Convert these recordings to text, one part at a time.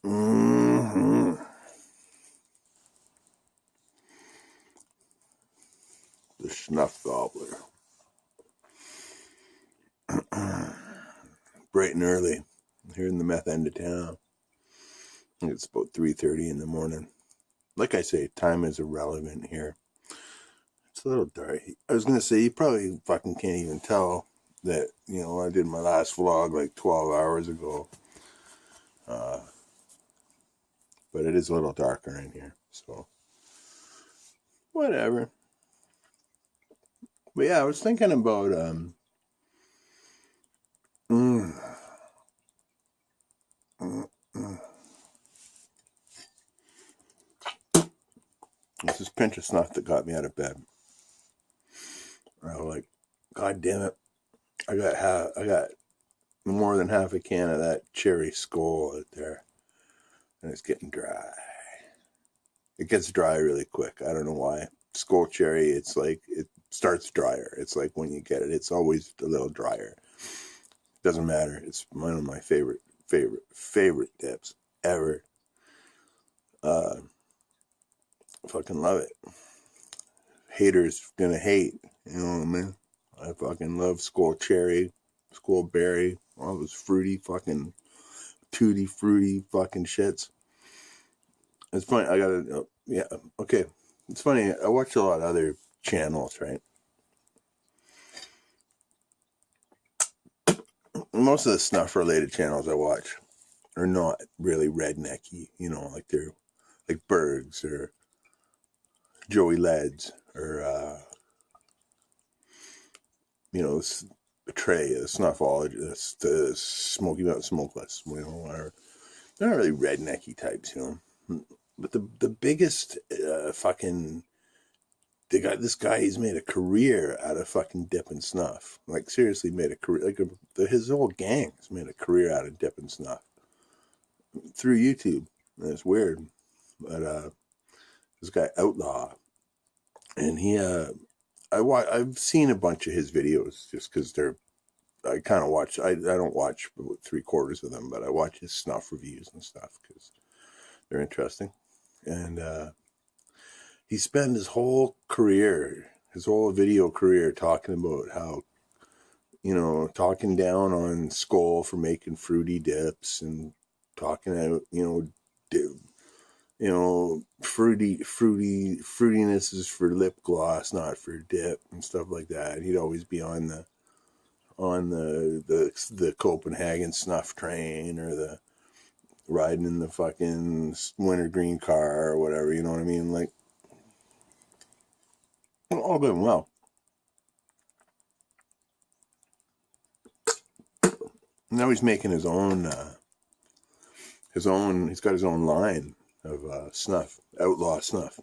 Mm-hmm. The snuff gobbler. Bright and early, here in the meth end of town. It's about 3:30 in the morning. Like I say, time is irrelevant here. It's a little dark. I was gonna say, you probably fucking can't even tell that, I did my last vlog like 12 hours ago. But it is a little darker in here, so whatever. But yeah, I was thinking about this is pinch of snuff that got me out of bed. I was like, God damn it! I got more than half a can of that cherry Skoal out there, and it's getting dry. It gets dry really quick. I don't know why. Skoal cherry, it's like it starts drier. It's like when you get it, it's always a little drier. Doesn't matter. It's one of my favorite dips ever. Fucking love it. Haters gonna hate. You know what I mean? I fucking love Skoal cherry, Skoal berry, all those fruity fucking tutti fruity fucking shits. It's funny. I gotta, yeah, okay. It's funny. I watch a lot of other channels, right? Most of the snuff related channels I watch are not really rednecky, like they're like Bergs or Joey Leds or, Trey, the snuffologist, the Smoky Mountain Smokeless, or they're not really rednecky types, But the biggest fucking, this guy, he's made a career out of fucking dipping snuff. Like, seriously made a career. Like, his whole gang's made a career out of dipping snuff through YouTube. And it's weird. But this guy, Outlaw, and I've seen a bunch of his videos just because I kind of watch, I don't watch 3/4 of them, but I watch his snuff reviews and stuff because they're interesting. And he spent his whole video career talking about how, talking down on Skoal for making fruity dips and talking out, fruitiness is for lip gloss, not for dip and stuff like that. He'd always be on the Copenhagen snuff train or the riding in the fucking wintergreen car or whatever, you know what I mean? Like, all good and well. Now he's making his own, he's got his own line of snuff, Outlaw snuff,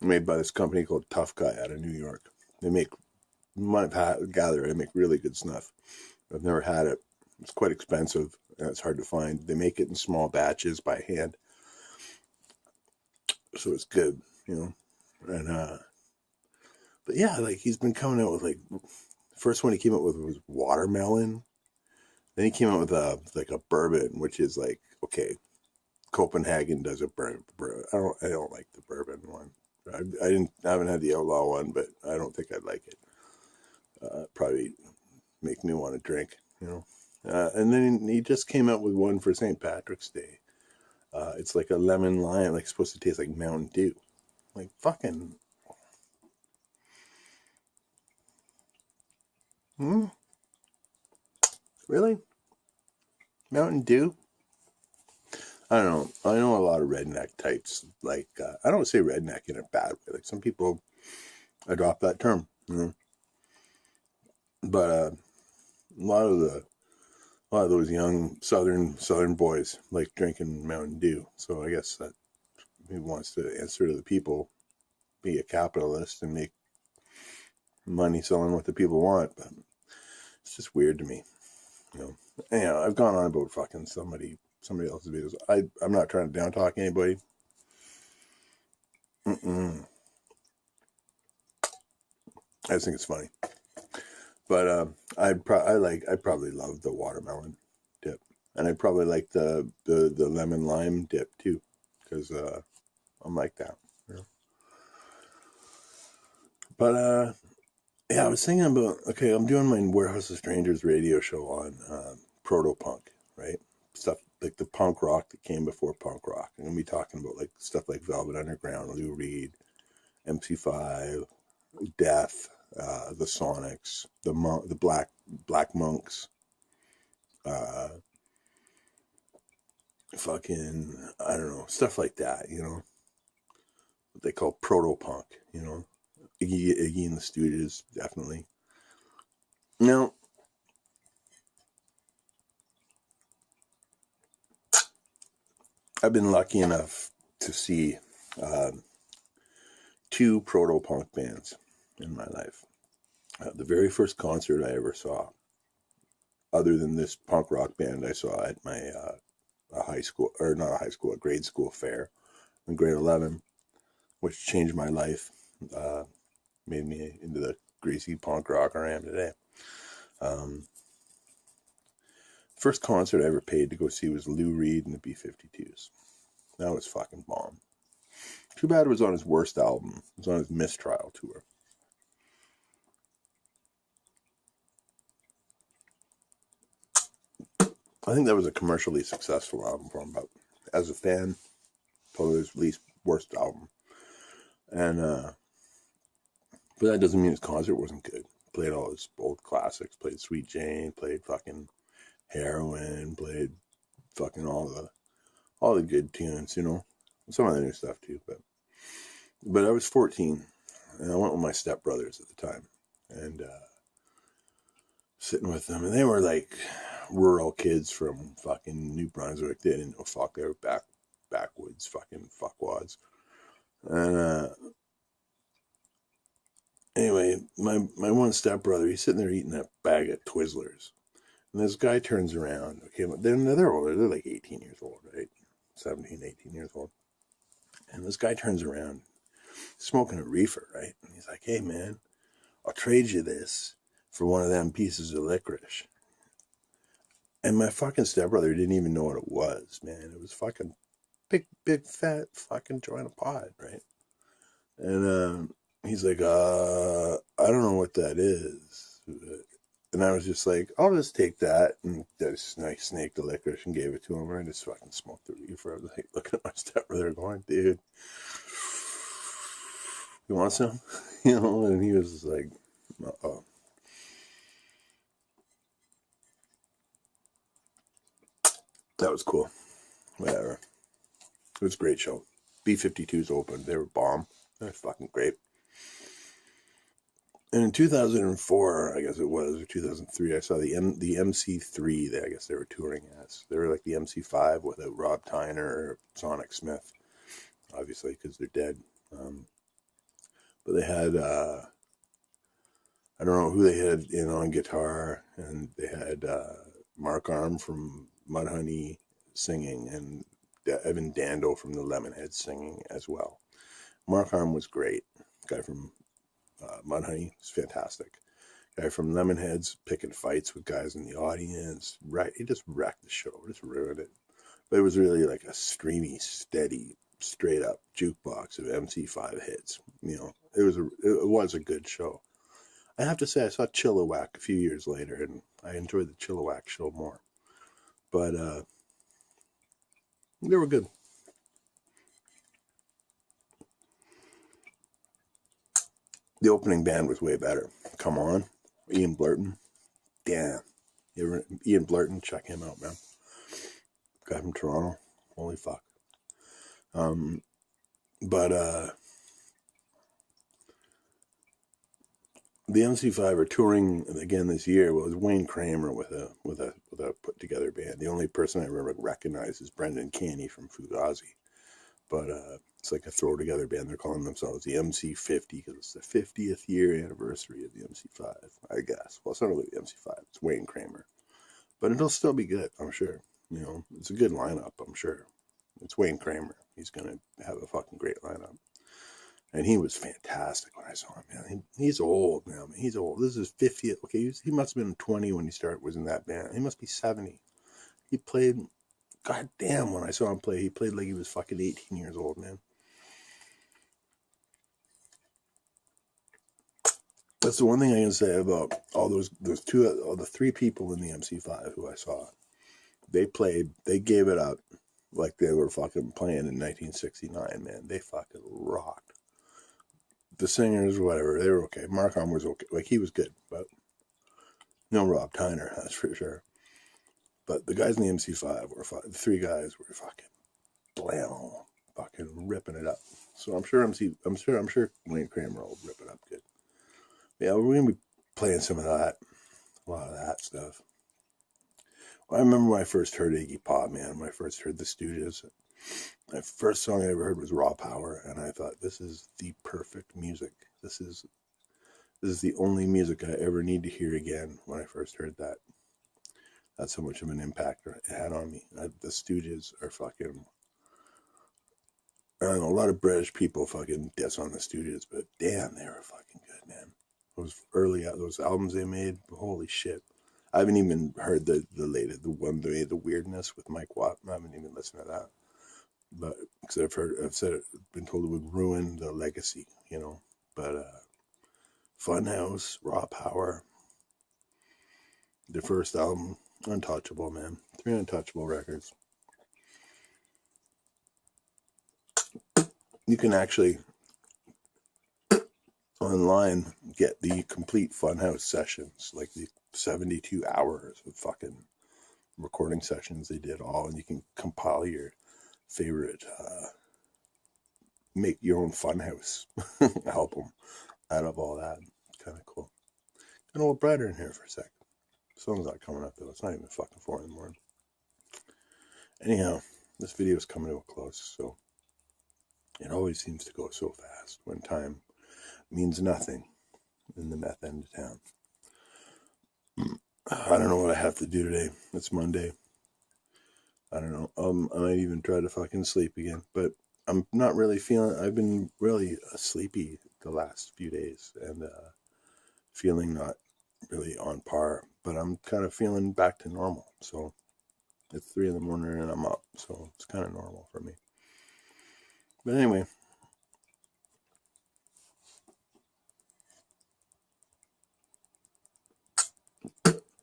made by this company called Tough Guy out of New York. They make, they make really good snuff. I've never had it. It's quite expensive. It's hard to find. They make it in small batches by hand. So it's good, And, but yeah, like he's been coming out with the first one he came out with was watermelon. Then he came out with a bourbon, which is like, okay, Copenhagen does a bourbon. I don't like the bourbon one. I haven't had the Outlaw one, but I don't think I'd like it. Probably make me want to drink, and then he just came out with one for St. Patrick's Day. It's like a lemon lime, like supposed to taste like Mountain Dew. Like fucking. Really? Mountain Dew? I don't know. I know a lot of redneck types. Like, I don't say redneck in a bad way. Like, some people adopt that term, But a lot of those young southern boys like drinking Mountain Dew. So I guess that he wants to answer to the people, be a capitalist, and make money selling what the people want. But it's just weird to me, Anyhow, I've gone on about fucking somebody else's videos. I'm not trying to down talk anybody. I just think it's funny. But I probably love the watermelon dip, and I probably like the lemon lime dip too, because I'm like that. You know? But yeah, I was thinking about, okay, I'm doing my Warehouse of Strangers radio show on proto-punk, right? Stuff like the punk rock that came before punk rock. I'm going to be talking about like stuff like Velvet Underground, Lou Reed, MC5, Death, the Sonics, the Black Monks, uh, fucking, I don't know, stuff like that, you know? What they call proto-punk, you know? Iggy and the Stooges, definitely. Now, I've been lucky enough to see two proto-punk bands in my life. The very first concert I ever saw, other than this punk rock band I saw at my a high school, or not a high school, a grade school fair in grade 11, which changed my life, made me into the greasy punk rocker I am today. First concert I ever paid to go see was Lou Reed and the B-52s. That was fucking bomb. Too bad it was on his worst album. It was on his Mistrial tour. I think that was a commercially successful album for him, but as a fan, probably his least worst album. And but that doesn't mean his concert wasn't good. Played all his old classics, played Sweet Jane, played fucking Heroin, played fucking all the good tunes, you know. Some of the new stuff too, but I was 14 and I went with my stepbrothers at the time, and sitting with them, and they were like rural kids from fucking New Brunswick. They didn't know fuck. They were backwoods fucking fuckwads. And anyway, my one stepbrother, he's sitting there eating a bag of Twizzlers, and this guy turns around. Okay, they're older. They're like 18 years old, right? 17, 18 years old. And this guy turns around, smoking a reefer, right? And he's like, "Hey man, I'll trade you this for one of them pieces of licorice." And my fucking stepbrother didn't even know what it was, man. It was fucking big fat fucking joint of pot, right? And he's like, I don't know what that is. And I was just like, I'll just take that. And I snaked the licorice and gave it to him. And I just fucking smoked the reefer. I was like looking at my stepbrother going, dude, you want some? You know, and he was like, oh. That was cool. Whatever. It was a great show. B-52s opened. They were bomb. They were fucking great. And in 2004, I guess it was, or 2003, I saw the MC3. I guess they were touring as. They were like the MC5 without Rob Tyner or Sonic Smith, obviously, because they're dead. But they had, I don't know who they had in on guitar, and they had Mark Arm from Mudhoney singing, and Evan Dando from the Lemonheads singing as well. Mark Arm was great. Guy from Mudhoney was fantastic. Guy from Lemonheads picking fights with guys in the audience. Right, he just wrecked the show, just ruined it. But it was really like a streamy, steady, straight up jukebox of MC5 hits. You know, it was a good show. I have to say, I saw Chilliwack a few years later, and I enjoyed the Chilliwack show more. But they were good. The opening band was way better. Come On, Ian Blurton. Damn. Ian Blurton, check him out, man. Guy from Toronto. Holy fuck. But the MC5 are touring again this year. Well, it was Wayne Kramer with a put together band. The only person I remember recognize is Brendan Caney from Fugazi. But it's like a throw together band. They're calling themselves the MC50 because it's the 50th year anniversary of the MC5, I guess. Well, it's not really the MC5. It's Wayne Kramer. But it'll still be good, I'm sure. You know, it's a good lineup, I'm sure. It's Wayne Kramer. He's going to have a fucking great lineup. And he was fantastic when I saw him, man. He's old now, man. He's old. This is 50th. Okay, he must have been 20 when he was in that band. He must be 70. He played, goddamn, when I saw him play, he played like he was fucking 18 years old, man. That's the one thing I can say about all those the three people in the MC5 who I saw. They gave it up like they were fucking playing in 1969, man. They fucking rocked. The singers, whatever, they were okay. Mark Arm was okay. Like, he was good, but no Rob Tyner, that's for sure. But the guys in the MC5 the three guys were fucking blam, fucking ripping it up. So I'm sure Wayne Kramer will rip it up good. Yeah, we're gonna be playing some of that, a lot of that stuff. I remember when I first heard Iggy Pop, man. When I first heard the Stooges, the first song I ever heard was Raw Power, and I thought, this is the perfect music. This is the only music I ever need to hear again. When I first heard that, that's how much of an impact it had on me. The Stooges are fucking. I don't know, a lot of British people fucking diss on the Stooges, but damn, they were fucking good, man. Those albums they made, holy shit. I haven't even heard the latest, the one they made, the Weirdness with Mike Watt. I haven't even listened to that, but because been told it would ruin the legacy, you know. But Funhouse, Raw Power, the first album, untouchable, man. 3 untouchable records. You can actually online get the complete Funhouse sessions, like the 72 hours of fucking recording sessions they did all, and you can compile your favorite make your own Funhouse album out of all that. It's kind of cool. Got a little brighter in here for a sec. The sun's not coming up though. It's not even fucking 4 in the morning. Anyhow, this video is coming to a close, so it always seems to go so fast when time means nothing in the meth end of town. I don't know what I have to do today. It's Monday. I don't know. I might even try to fucking sleep again, but I'm not really feeling. I've been really sleepy the last few days and feeling not really on par. But I'm kind of feeling back to normal. So it's 3 in the morning and I'm up, so it's kind of normal for me. But anyway.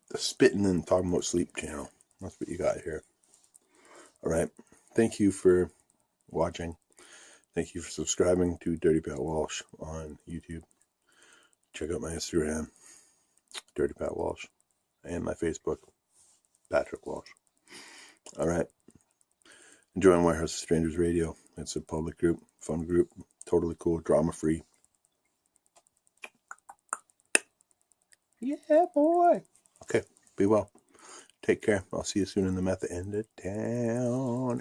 The Spitting and Talking About Sleep channel. That's what you got here. All right. Thank you for watching. Thank you for subscribing to Dirty Pat Walsh on YouTube. Check out my Instagram, Dirty Pat Walsh, and my Facebook, Patrick Walsh. All right. Enjoying Warehouse of Strangers Radio. It's a public group, fun group, totally cool, drama-free. Yeah, boy. Okay. Be well. Take care. I'll see you soon in the meth end of town.